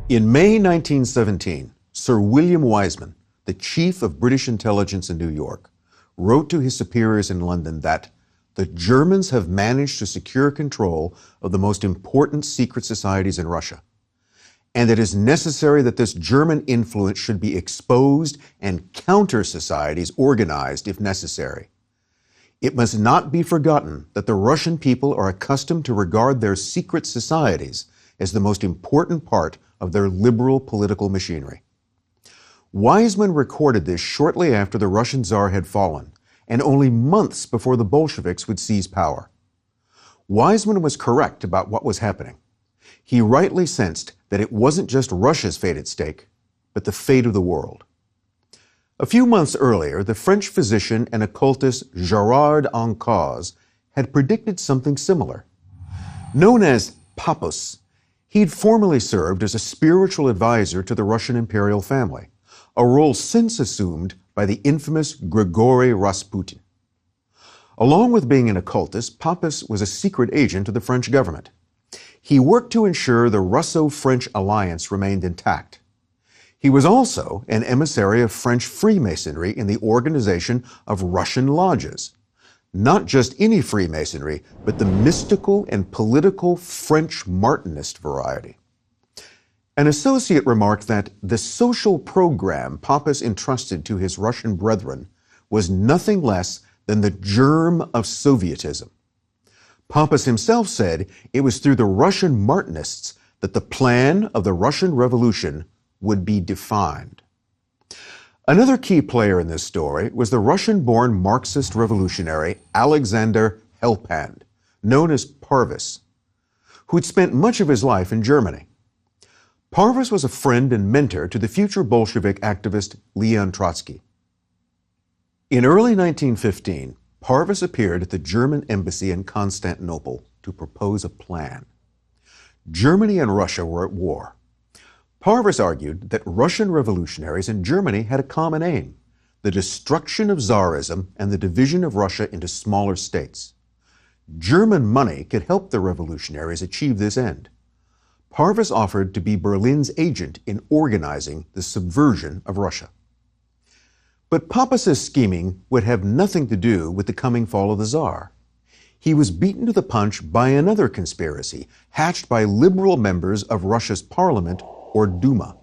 In May 1917, Sir William Wiseman, the chief of British intelligence in New York, wrote to his superiors in London that the Germans have managed to secure control of the most important secret societies in Russia, and it is necessary that this German influence should be exposed and counter-societies organized if necessary. It must not be forgotten that the Russian people are accustomed to regard their secret societies as the most important part of their liberal political machinery. Wiseman recorded this shortly after the Russian Tsar had fallen, and only months before the Bolsheviks would seize power. Wiseman was correct about what was happening. He rightly sensed that it wasn't just Russia's fate at stake, but the fate of the world. A few months earlier, the French physician and occultist Gerard Encausse had predicted something similar. Known as Papus, he'd formerly served as a spiritual advisor to the Russian imperial family, a role since assumed by the infamous Grigory Rasputin. Along with being an occultist, Papus was a secret agent of the French government. He worked to ensure the Russo-French alliance remained intact. He was also an emissary of French Freemasonry in the organization of Russian lodges. Not just any Freemasonry, but the mystical and political French Martinist variety. An associate remarked that the social program Papus entrusted to his Russian brethren was nothing less than the germ of Sovietism. Papus himself said it was through the Russian Martinists that the plan of the Russian Revolution would be defined. Another key player in this story was the Russian-born Marxist revolutionary Alexander Helpand, known as Parvus, who'd spent much of his life in Germany. Parvus was a friend and mentor to the future Bolshevik activist Leon Trotsky. In early 1915, Parvus appeared at the German embassy in Constantinople to propose a plan. Germany and Russia were at war. Parvus argued that Russian revolutionaries in Germany had a common aim, the destruction of Tsarism and the division of Russia into smaller states. German money could help the revolutionaries achieve this end. Parvus offered to be Berlin's agent in organizing the subversion of Russia. But Papus's scheming would have nothing to do with the coming fall of the Tsar. He was beaten to the punch by another conspiracy hatched by liberal members of Russia's parliament, or Duma.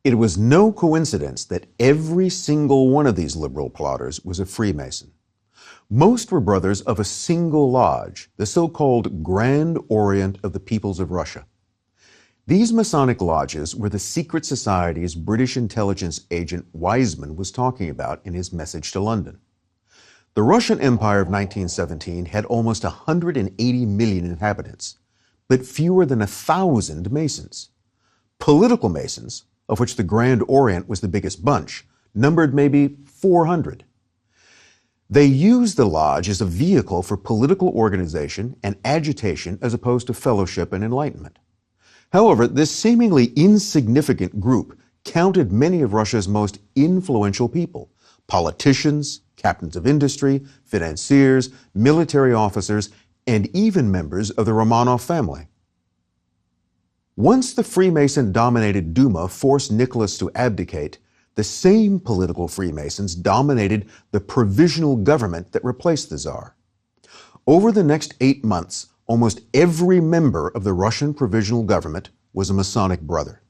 It was no coincidence that every single one of these liberal plotters was a Freemason. Most were brothers of a single lodge, the so-called Grand Orient of the Peoples of Russia. These Masonic lodges were the secret societies British intelligence agent Wiseman was talking about in his message to London. The Russian Empire of 1917 had almost 180 million inhabitants, but fewer than 1,000 Masons. Political Masons, of which the Grand Orient was the biggest bunch, numbered maybe 400. They used the lodge as a vehicle for political organization and agitation as opposed to fellowship and enlightenment. However, this seemingly insignificant group counted many of Russia's most influential people: politicians, captains of industry, financiers, military officers, and even members of the Romanov family. Once the Freemason-dominated Duma forced Nicholas to abdicate, the same political Freemasons dominated the provisional government that replaced the Tsar. Over the next 8 months, almost every member of the Russian provisional government was a Masonic brother.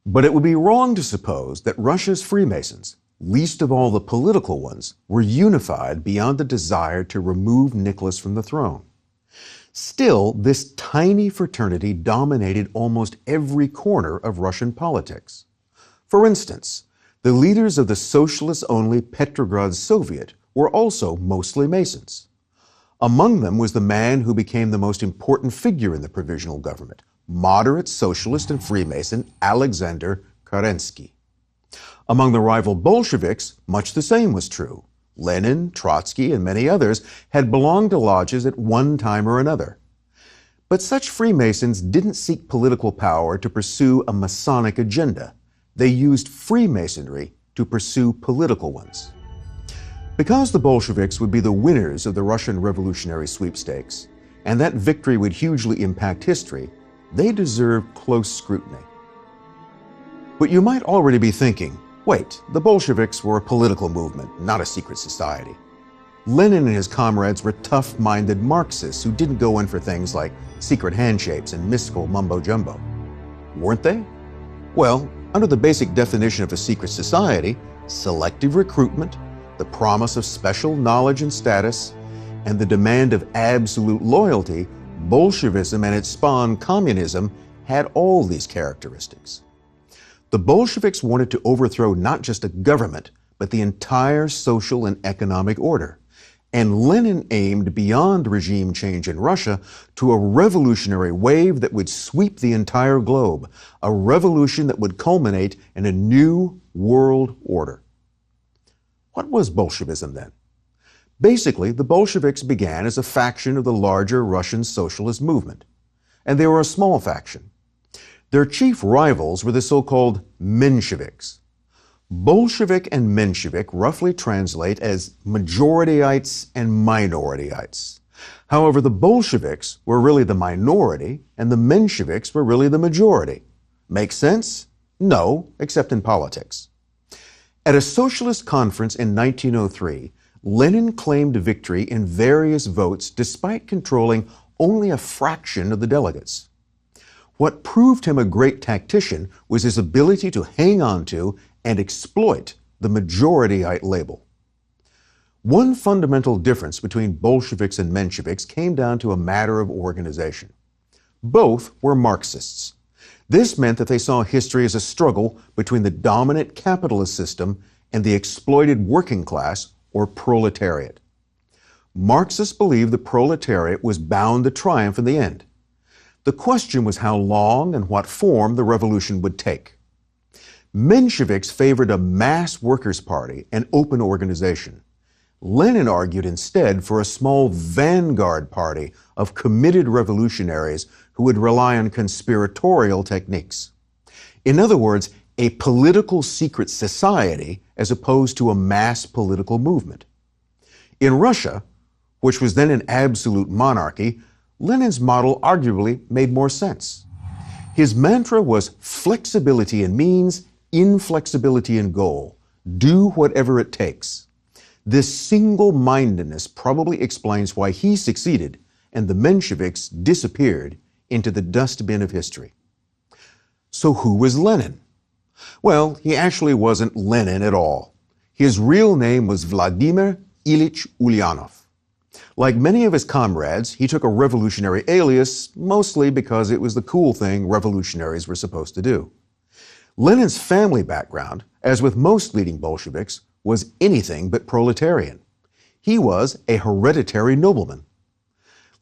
But it would be wrong to suppose that Russia's Freemasons, least of all the political ones, were unified beyond the desire to remove Nicholas from the throne. Still, this tiny fraternity dominated almost every corner of Russian politics. For instance, the leaders of the socialist-only Petrograd Soviet were also mostly Masons. Among them was the man who became the most important figure in the provisional government, moderate socialist and Freemason Alexander Kerensky. Among the rival Bolsheviks, much the same was true. Lenin, Trotsky, and many others had belonged to lodges at one time or another. But such Freemasons didn't seek political power to pursue a Masonic agenda. They used Freemasonry to pursue political ones. Because the Bolsheviks would be the winners of the Russian revolutionary sweepstakes, and that victory would hugely impact history, they deserved close scrutiny. But you might already be thinking, wait, the Bolsheviks were a political movement, not a secret society. Lenin and his comrades were tough-minded Marxists who didn't go in for things like secret handshakes and mystical mumbo-jumbo. Weren't they? Well, under the basic definition of a secret society, selective recruitment, the promise of special knowledge and status, and the demand of absolute loyalty, Bolshevism and its spawn, communism, had all these characteristics. The Bolsheviks wanted to overthrow not just a government, but the entire social and economic order. And Lenin aimed beyond regime change in Russia to a revolutionary wave that would sweep the entire globe, a revolution that would culminate in a new world order. What was Bolshevism then? Basically, the Bolsheviks began as a faction of the larger Russian socialist movement, and they were a small faction. Their chief rivals were the so-called Mensheviks. Bolshevik and Menshevik roughly translate as majorityites and minorityyites. However, the Bolsheviks were really the minority, and the Mensheviks were really the majority. Make sense? No, except in politics. At a socialist conference in 1903, Lenin claimed victory in various votes despite controlling only a fraction of the delegates. What proved him a great tactician was his ability to hang on to and exploit the majorityite label. One fundamental difference between Bolsheviks and Mensheviks came down to a matter of organization. Both were Marxists. This meant that they saw history as a struggle between the dominant capitalist system and the exploited working class or proletariat. Marxists believed the proletariat was bound to triumph in the end. The question was how long and what form the revolution would take. Mensheviks favored a mass workers' party and open organization. Lenin argued instead for a small vanguard party of committed revolutionaries who would rely on conspiratorial techniques. In other words, a political secret society as opposed to a mass political movement. In Russia, which was then an absolute monarchy, Lenin's model arguably made more sense. His mantra was flexibility in means, inflexibility in goal. Do whatever it takes. This single-mindedness probably explains why he succeeded and the Mensheviks disappeared into the dustbin of history. So who was Lenin? Well, he actually wasn't Lenin at all. His real name was Vladimir Ilyich Ulyanov. Like many of his comrades, he took a revolutionary alias, mostly because it was the cool thing revolutionaries were supposed to do. Lenin's family background, as with most leading Bolsheviks, was anything but proletarian. He was a hereditary nobleman.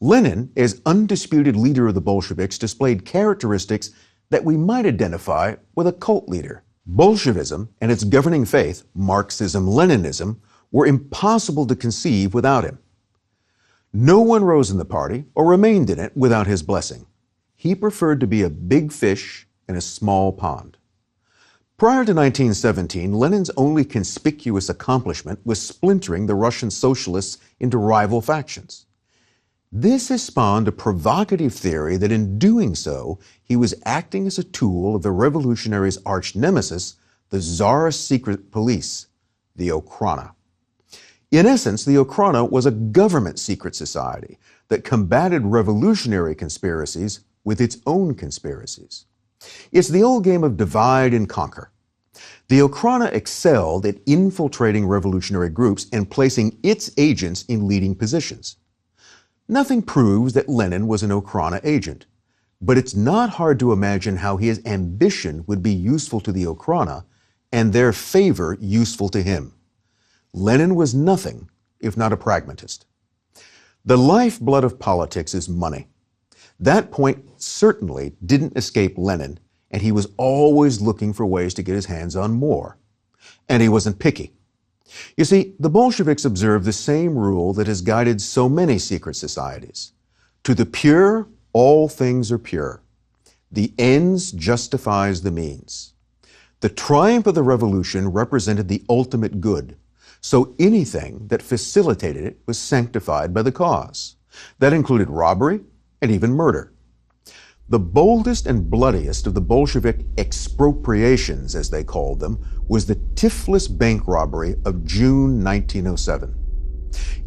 Lenin, as undisputed leader of the Bolsheviks, displayed characteristics that we might identify with a cult leader. Bolshevism and its governing faith, Marxism-Leninism, were impossible to conceive without him. No one rose in the party or remained in it without his blessing. He preferred to be a big fish in a small pond. Prior to 1917, Lenin's only conspicuous accomplishment was splintering the Russian socialists into rival factions. This has spawned a provocative theory that in doing so, he was acting as a tool of the revolutionaries' arch nemesis, the Tsarist secret police, the Okhrana. In essence, the Okhrana was a government secret society that combated revolutionary conspiracies with its own conspiracies. It's the old game of divide and conquer. The Okhrana excelled at infiltrating revolutionary groups and placing its agents in leading positions. Nothing proves that Lenin was an Okhrana agent, but it's not hard to imagine how his ambition would be useful to the Okhrana and their favor useful to him. Lenin was nothing if not a pragmatist. The lifeblood of politics is money. That point certainly didn't escape Lenin, and he was always looking for ways to get his hands on more. And he wasn't picky. You see, the Bolsheviks observed the same rule that has guided so many secret societies. To the pure, all things are pure. The ends justifies the means. The triumph of the revolution represented the ultimate good, so anything that facilitated it was sanctified by the cause. That included robbery and even murder. The boldest and bloodiest of the Bolshevik expropriations, as they called them, was the Tiflis bank robbery of June 1907.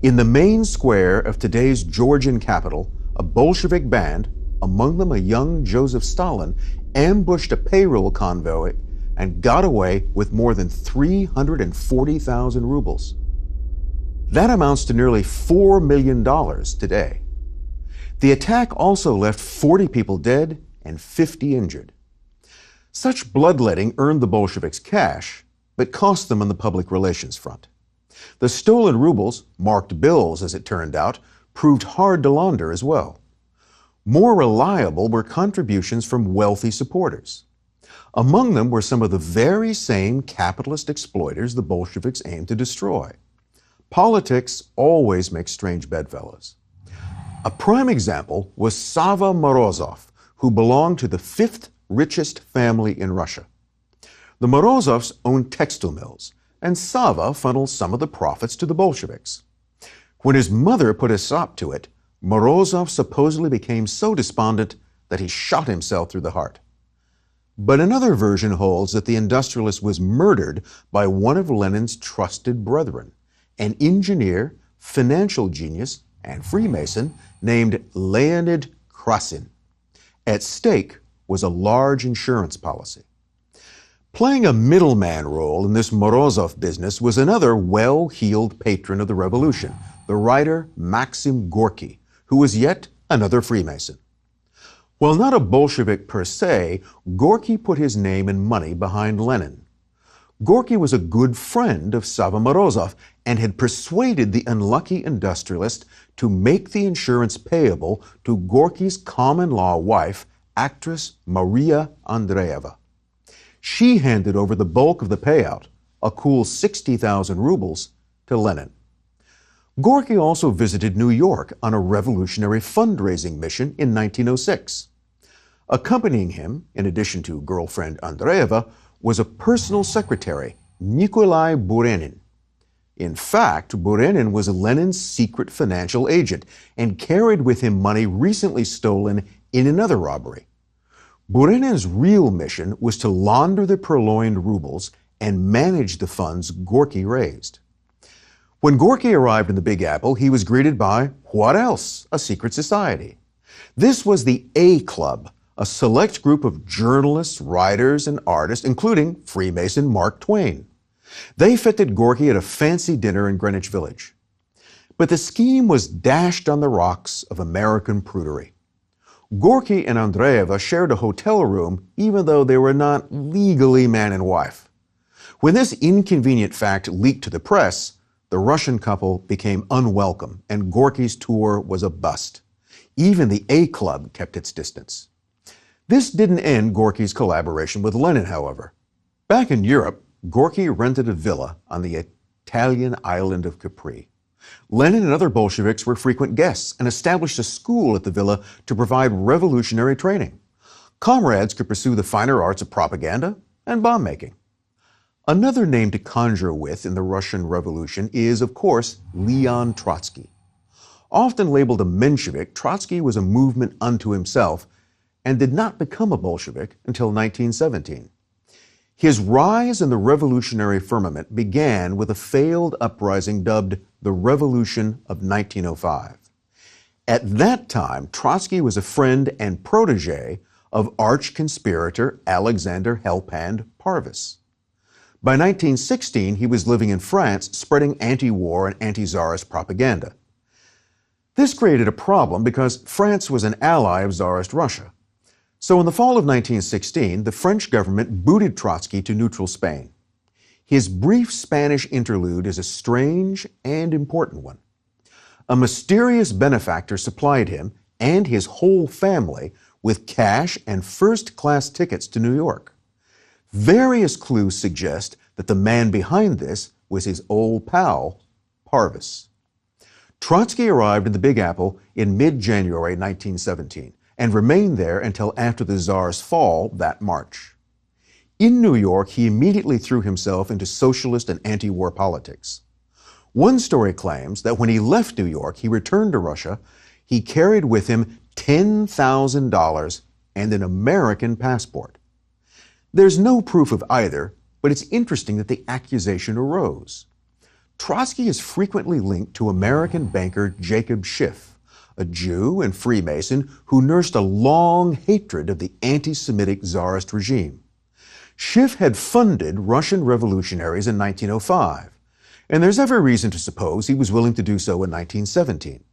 In the main square of today's Georgian capital, a Bolshevik band, among them a young Joseph Stalin, ambushed a payroll convoy and got away with more than 340,000 rubles. That amounts to nearly $4 million today. The attack also left 40 people dead and 50 injured. Such bloodletting earned the Bolsheviks cash, but cost them on the public relations front. The stolen rubles, marked bills as it turned out, proved hard to launder as well. More reliable were contributions from wealthy supporters. Among them were some of the very same capitalist exploiters the Bolsheviks aimed to destroy. Politics always makes strange bedfellows. A prime example was Sava Morozov, who belonged to the fifth richest family in Russia. The Morozovs owned textile mills, and Sava funneled some of the profits to the Bolsheviks. When his mother put a stop to it, Morozov supposedly became so despondent that he shot himself through the heart. But another version holds that the industrialist was murdered by one of Lenin's trusted brethren, an engineer, financial genius, and Freemason named Leonid Krasin. At stake was a large insurance policy. Playing a middleman role in this Morozov business was another well-heeled patron of the revolution, the writer Maxim Gorky, who was yet another Freemason. While not a Bolshevik per se, Gorky put his name and money behind Lenin. Gorky was a good friend of Sava Morozov and had persuaded the unlucky industrialist to make the insurance payable to Gorky's common-law wife, actress Maria Andreeva. She handed over the bulk of the payout, a cool 60,000 rubles, to Lenin. Gorky also visited New York on a revolutionary fundraising mission in 1906. Accompanying him, in addition to girlfriend Andreeva, was a personal secretary, Nikolai Burenin. In fact, Burenin was Lenin's secret financial agent and carried with him money recently stolen in another robbery. Burenin's real mission was to launder the purloined rubles and manage the funds Gorky raised. When Gorky arrived in the Big Apple, he was greeted by, what else? A secret society. This was the A Club, a select group of journalists, writers, and artists, including Freemason Mark Twain. They feted Gorky at a fancy dinner in Greenwich Village. But the scheme was dashed on the rocks of American prudery. Gorky and Andreeva shared a hotel room even though they were not legally man and wife. When this inconvenient fact leaked to the press, the Russian couple became unwelcome and Gorky's tour was a bust. Even the A Club kept its distance. This didn't end Gorky's collaboration with Lenin, however. Back in Europe, Gorky rented a villa on the Italian island of Capri. Lenin and other Bolsheviks were frequent guests and established a school at the villa to provide revolutionary training. Comrades could pursue the finer arts of propaganda and bomb-making. Another name to conjure with in the Russian Revolution is, of course, Leon Trotsky. Often labeled a Menshevik, Trotsky was a movement unto himself and did not become a Bolshevik until 1917. His rise in the revolutionary firmament began with a failed uprising dubbed the Revolution of 1905. At that time, Trotsky was a friend and protege of arch-conspirator Alexander Helpand Parvis. By 1916, he was living in France, spreading anti-war and anti-Tsarist propaganda. This created a problem because France was an ally of Tsarist Russia. So in the fall of 1916, the French government booted Trotsky to neutral Spain. His brief Spanish interlude is a strange and important one. A mysterious benefactor supplied him and his whole family with cash and first-class tickets to New York. Various clues suggest that the man behind this was his old pal, Parvis. Trotsky arrived in the Big Apple in mid-January 1917 and remained there until after the Tsar's fall that March. In New York, he immediately threw himself into socialist and anti-war politics. One story claims that when he left New York, he returned to Russia, he carried with him $10,000 and an American passport. There's no proof of either, but it's interesting that the accusation arose. Trotsky is frequently linked to American banker Jacob Schiff, a Jew and Freemason who nursed a long hatred of the anti-Semitic Tsarist regime. Schiff had funded Russian revolutionaries in 1905, and there's every reason to suppose he was willing to do so in 1917.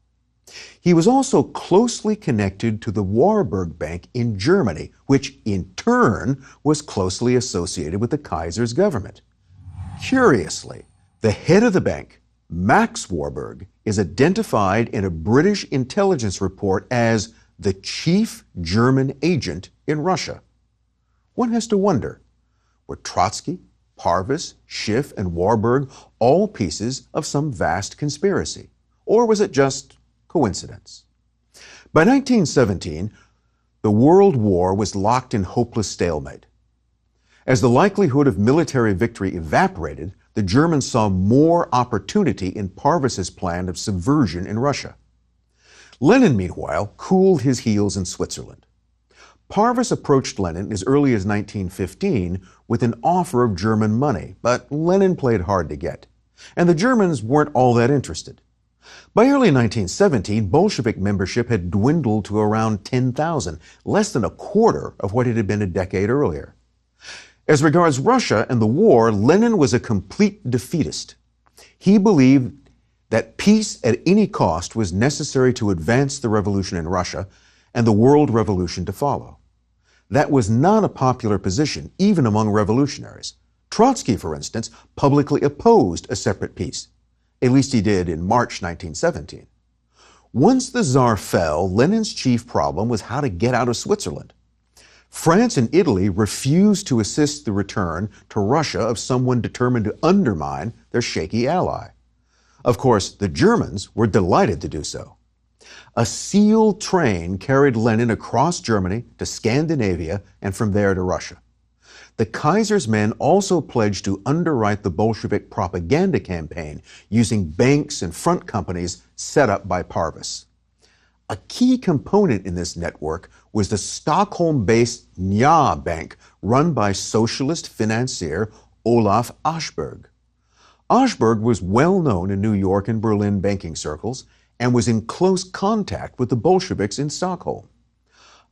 He was also closely connected to the Warburg Bank in Germany, which in turn was closely associated with the Kaiser's government. Curiously, the head of the bank, Max Warburg, is identified in a British intelligence report as the chief German agent in Russia. One has to wonder, were Trotsky, Parvis, Schiff, and Warburg all pieces of some vast conspiracy? Or was it just coincidence? By 1917, the World War was locked in hopeless stalemate. As the likelihood of military victory evaporated, the Germans saw more opportunity in Parvis's plan of subversion in Russia. Lenin, meanwhile, cooled his heels in Switzerland. Parvis approached Lenin as early as 1915 with an offer of German money, but Lenin played hard to get, and the Germans weren't all that interested. By early 1917, Bolshevik membership had dwindled to around 10,000, less than a quarter of what it had been a decade earlier. As regards Russia and the war, Lenin was a complete defeatist. He believed that peace at any cost was necessary to advance the revolution in Russia and the world revolution to follow. That was not a popular position, even among revolutionaries. Trotsky, for instance, publicly opposed a separate peace. At least he did in March 1917. Once the Tsar fell, Lenin's chief problem was how to get out of Switzerland. France and Italy refused to assist the return to Russia of someone determined to undermine their shaky ally. Of course, the Germans were delighted to do so. A sealed train carried Lenin across Germany to Scandinavia and from there to Russia. The Kaiser's men also pledged to underwrite the Bolshevik propaganda campaign using banks and front companies set up by Parvis. A key component in this network was the Stockholm-based Nya Bank run by socialist financier Olaf Aschberg. Aschberg was well known in New York and Berlin banking circles and was in close contact with the Bolsheviks in Stockholm.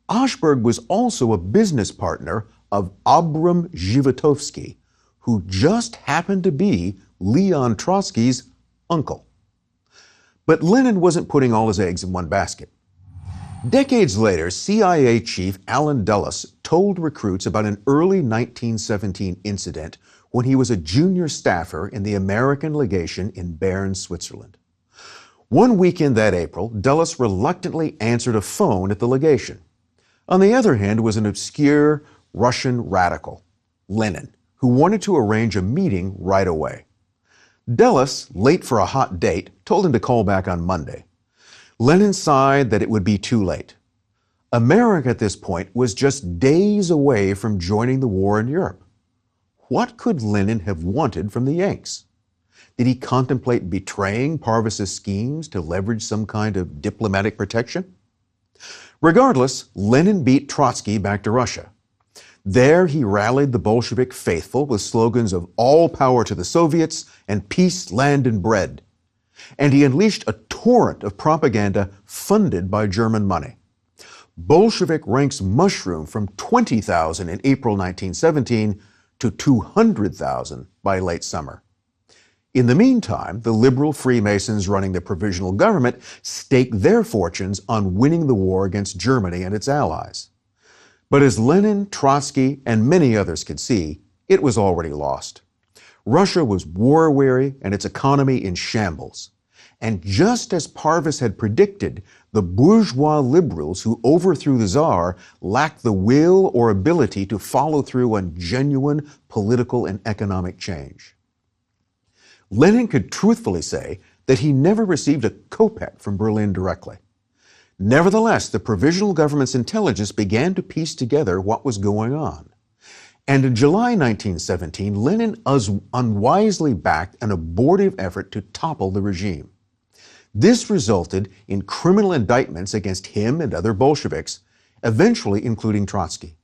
Aschberg was also a business partner of Abram Zhivatovsky, who just happened to be Leon Trotsky's uncle. But Lenin wasn't putting all his eggs in one basket. Decades later, CIA Chief Allen Dulles told recruits about an early 1917 incident when he was a junior staffer in the American legation in Bern, Switzerland. One weekend that April, Dulles reluctantly answered a phone at the legation. On the other hand was an obscure Russian radical, Lenin, who wanted to arrange a meeting right away. Dulles, late for a hot date, told him to call back on Monday. Lenin sighed that it would be too late. America at this point was just days away from joining the war in Europe. What could Lenin have wanted from the Yanks? Did he contemplate betraying Parvis's schemes to leverage some kind of diplomatic protection? Regardless, Lenin beat Trotsky back to Russia. There he rallied the Bolshevik faithful with slogans of all power to the Soviets and peace, land, and bread. And he unleashed a torrent of propaganda funded by German money. Bolshevik ranks mushroomed from 20,000 in April 1917 to 200,000 by late summer. In the meantime, the liberal Freemasons running the provisional government staked their fortunes on winning the war against Germany and its allies. But as Lenin, Trotsky, and many others could see, it was already lost. Russia was war-weary and its economy in shambles. And just as Parvis had predicted, the bourgeois liberals who overthrew the Tsar lacked the will or ability to follow through on genuine political and economic change. Lenin could truthfully say that he never received a kopeck from Berlin directly. Nevertheless, the provisional government's intelligence began to piece together what was going on. And in July 1917, Lenin unwisely backed an abortive effort to topple the regime. This resulted in criminal indictments against him and other Bolsheviks, eventually including Trotsky.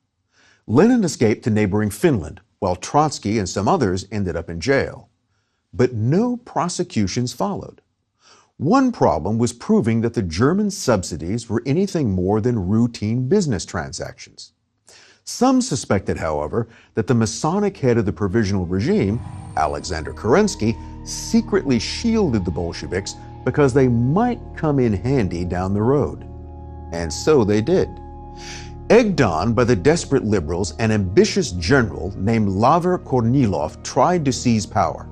Lenin escaped to neighboring Finland, while Trotsky and some others ended up in jail. But no prosecutions followed. One problem was proving that the German subsidies were anything more than routine business transactions. Some suspected, however, that the Masonic head of the provisional regime, Alexander Kerensky, secretly shielded the Bolsheviks because they might come in handy down the road. And so they did. Egged on by the desperate liberals, an ambitious general named Laver Kornilov tried to seize power.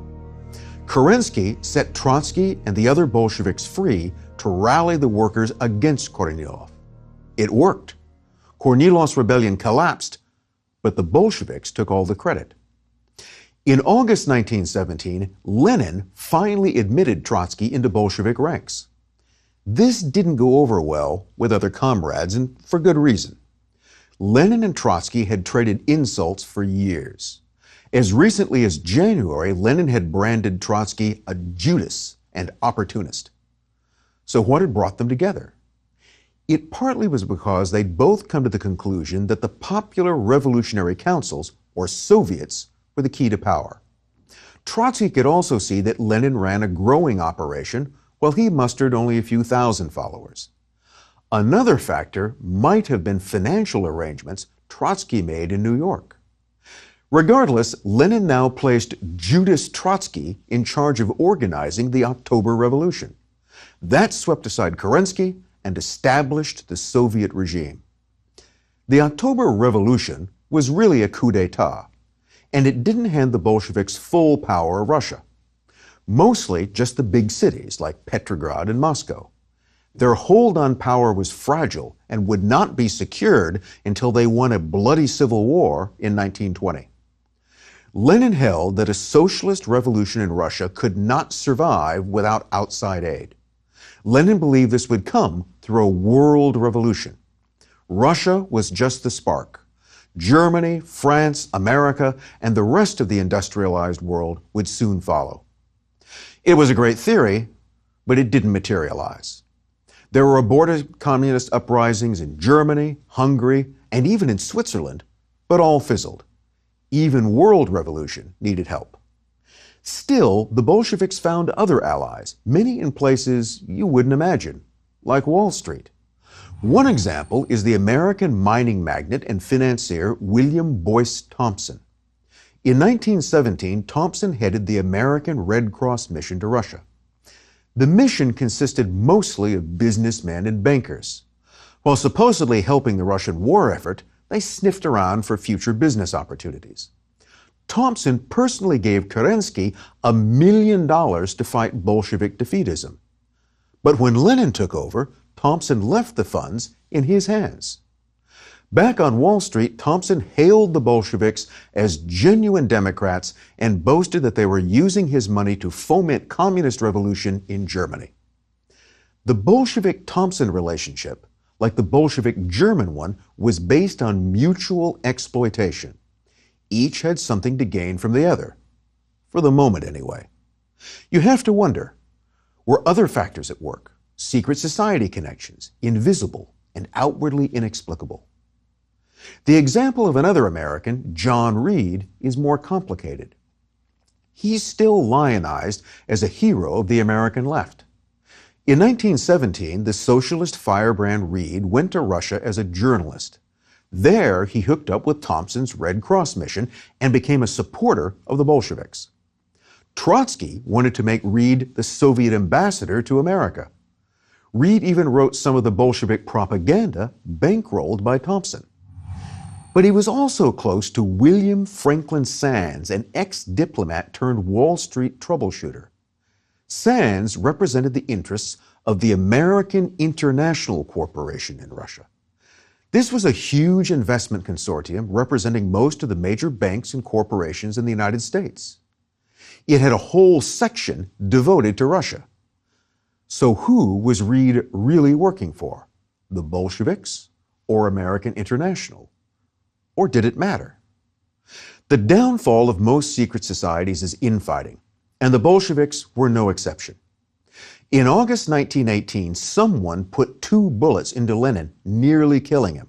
Kerensky set Trotsky and the other Bolsheviks free to rally the workers against Kornilov. It worked. Kornilov's rebellion collapsed, but the Bolsheviks took all the credit. In August 1917, Lenin finally admitted Trotsky into Bolshevik ranks. This didn't go over well with other comrades, and for good reason. Lenin and Trotsky had traded insults for years. As recently as January, Lenin had branded Trotsky a Judas and opportunist. So what had brought them together? It partly was because they'd both come to the conclusion that the popular revolutionary councils, or Soviets, were the key to power. Trotsky could also see that Lenin ran a growing operation while he mustered only a few thousand followers. Another factor might have been financial arrangements Trotsky made in New York. Regardless, Lenin now placed Judas Trotsky in charge of organizing the October Revolution. That swept aside Kerensky and established the Soviet regime. The October Revolution was really a coup d'etat, and it didn't hand the Bolsheviks full power of Russia. Mostly just the big cities like Petrograd and Moscow. Their hold on power was fragile and would not be secured until they won a bloody civil war in 1920. Lenin held that a socialist revolution in Russia could not survive without outside aid. Lenin believed this would come through a world revolution. Russia was just the spark. Germany, France, America, and the rest of the industrialized world would soon follow. It was a great theory, but it didn't materialize. There were aborted communist uprisings in Germany, Hungary, and even in Switzerland, but all fizzled. Even world revolution needed help. Still, the Bolsheviks found other allies, many in places you wouldn't imagine, like Wall Street. One example is the American mining magnate and financier William Boyce Thompson. In 1917, Thompson headed the American Red Cross mission to Russia. The mission consisted mostly of businessmen and bankers. While supposedly helping the Russian war effort, they sniffed around for future business opportunities. Thompson personally gave Kerensky $1 million to fight Bolshevik defeatism. But when Lenin took over, Thompson left the funds in his hands. Back on Wall Street, Thompson hailed the Bolsheviks as genuine Democrats and boasted that they were using his money to foment communist revolution in Germany. The Bolshevik-Thompson relationship, like the Bolshevik-German one, was based on mutual exploitation. Each had something to gain from the other, for the moment anyway. You have to wonder, were other factors at work? Secret society connections, invisible and outwardly inexplicable. The example of another American, John Reed, is more complicated. He's still lionized as a hero of the American left. In 1917, the socialist firebrand Reed went to Russia as a journalist. There, he hooked up with Thompson's Red Cross mission and became a supporter of the Bolsheviks. Trotsky wanted to make Reed the Soviet ambassador to America. Reed even wrote some of the Bolshevik propaganda bankrolled by Thompson. But he was also close to William Franklin Sands, an ex-diplomat turned Wall Street troubleshooter. Sands represented the interests of the American International Corporation in Russia. This was a huge investment consortium representing most of the major banks and corporations in the United States. It had a whole section devoted to Russia. So who was Reed really working for? The Bolsheviks or American International? Or did it matter? The downfall of most secret societies is infighting, and the Bolsheviks were no exception. In August 1918, someone put 2 bullets into Lenin, nearly killing him.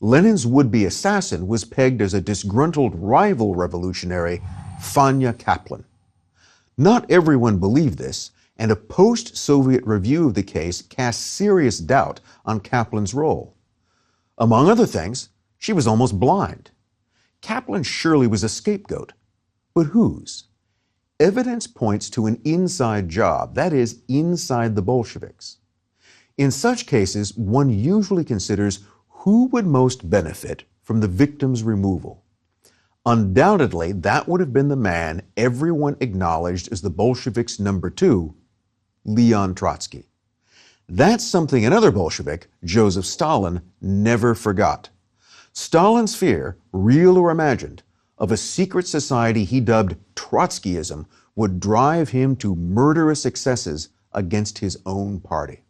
Lenin's would-be assassin was pegged as a disgruntled rival revolutionary, Fanya Kaplan. Not everyone believed this, and a post-Soviet review of the case cast serious doubt on Kaplan's role. Among other things, she was almost blind. Kaplan surely was a scapegoat, but whose? Evidence points to an inside job, that is, inside the Bolsheviks. In such cases, one usually considers who would most benefit from the victim's removal. Undoubtedly, that would have been the man everyone acknowledged as the Bolsheviks' number 2, Leon Trotsky. That's something another Bolshevik, Joseph Stalin, never forgot. Stalin's fear, real or imagined, of a secret society he dubbed Trotskyism would drive him to murderous excesses against his own party.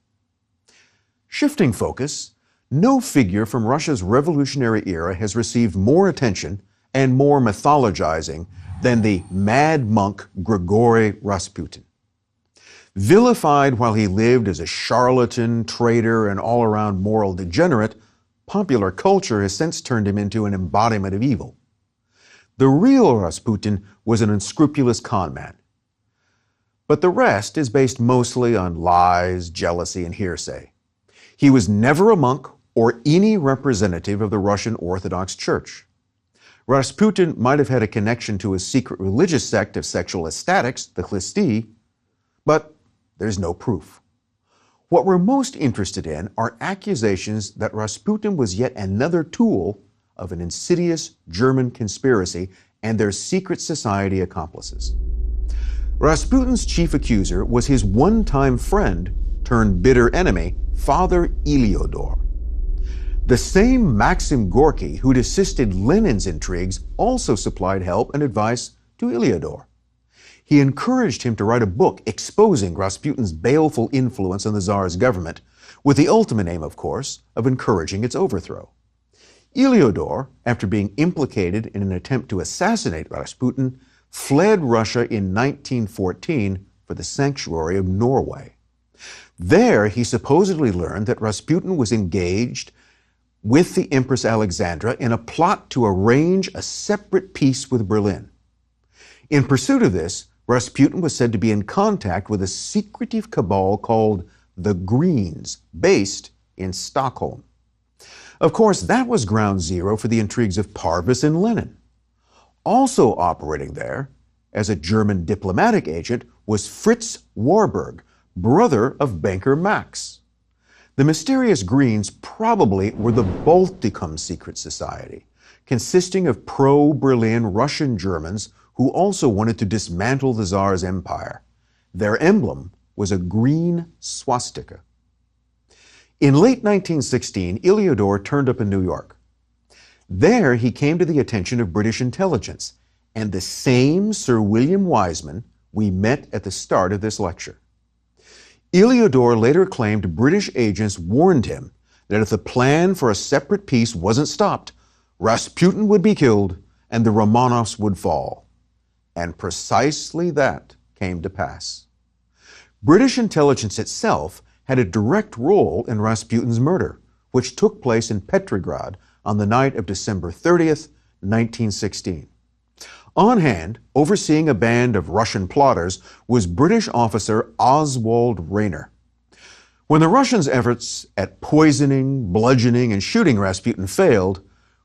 Shifting focus, no figure from Russia's revolutionary era has received more attention and more mythologizing than the mad monk Grigory Rasputin. Vilified while he lived as a charlatan, traitor, and all-around moral degenerate, popular culture has since turned him into an embodiment of evil. The real Rasputin was an unscrupulous conman. But the rest is based mostly on lies, jealousy, and hearsay. He was never a monk or any representative of the Russian Orthodox Church. Rasputin might have had a connection to a secret religious sect of sexual ecstatics, the Khlisti, but there's no proof. What we're most interested in are accusations that Rasputin was yet another tool of an insidious German conspiracy and their secret society accomplices. Rasputin's chief accuser was his one-time friend turned bitter enemy, Father Heliodor. The same Maxim Gorky who'd assisted Lenin's intrigues also supplied help and advice to Heliodor. He encouraged him to write a book exposing Rasputin's baleful influence on the Tsar's government, with the ultimate aim, of course, of encouraging its overthrow. Heliodor, after being implicated in an attempt to assassinate Rasputin, fled Russia in 1914 for the sanctuary of Norway. There, he supposedly learned that Rasputin was engaged with the Empress Alexandra in a plot to arrange a separate peace with Berlin. In pursuit of this, Rasputin was said to be in contact with a secretive cabal called the Greens, based in Stockholm. Of course, that was ground zero for the intrigues of Parvis and Lenin. Also operating there, as a German diplomatic agent, was Fritz Warburg, brother of banker Max. The mysterious Greens probably were the Baltikum secret society, consisting of pro-Berlin Russian Germans who also wanted to dismantle the Tsar's empire. Their emblem was a green swastika. In late 1916, Heliodor turned up in New York. There, he came to the attention of British intelligence and the same Sir William Wiseman we met at the start of this lecture. Heliodor later claimed British agents warned him that if the plan for a separate peace wasn't stopped, Rasputin would be killed and the Romanovs would fall. And precisely that came to pass. British intelligence itself had a direct role in Rasputin's murder, which took place in Petrograd on the night of December 30th, 1916. On hand, overseeing a band of Russian plotters, was British officer Oswald Rayner. When the Russians' efforts at poisoning, bludgeoning, and shooting Rasputin failed,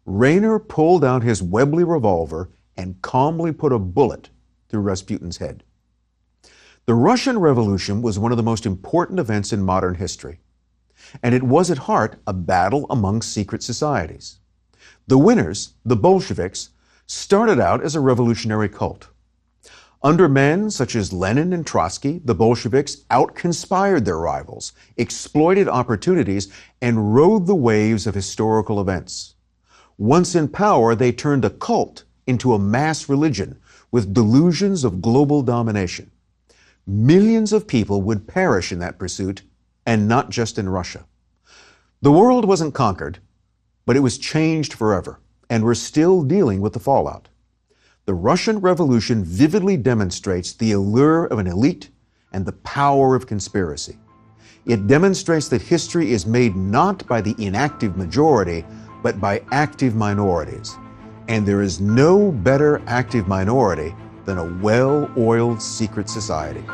Rayner pulled out his Webley revolver and calmly put a bullet through Rasputin's head. The Russian Revolution was one of the most important events in modern history, and it was at heart a battle among secret societies. The winners, the Bolsheviks, started out as a revolutionary cult. Under men such as Lenin and Trotsky, the Bolsheviks out-conspired their rivals, exploited opportunities, and rode the waves of historical events. Once in power, they turned a cult into a mass religion with delusions of global domination. Millions of people would perish in that pursuit, and not just in Russia. The world wasn't conquered, but it was changed forever, and we're still dealing with the fallout. The Russian Revolution vividly demonstrates the allure of an elite and the power of conspiracy. It demonstrates that history is made not by the inactive majority, but by active minorities. And there is no better active minority than a well-oiled secret society.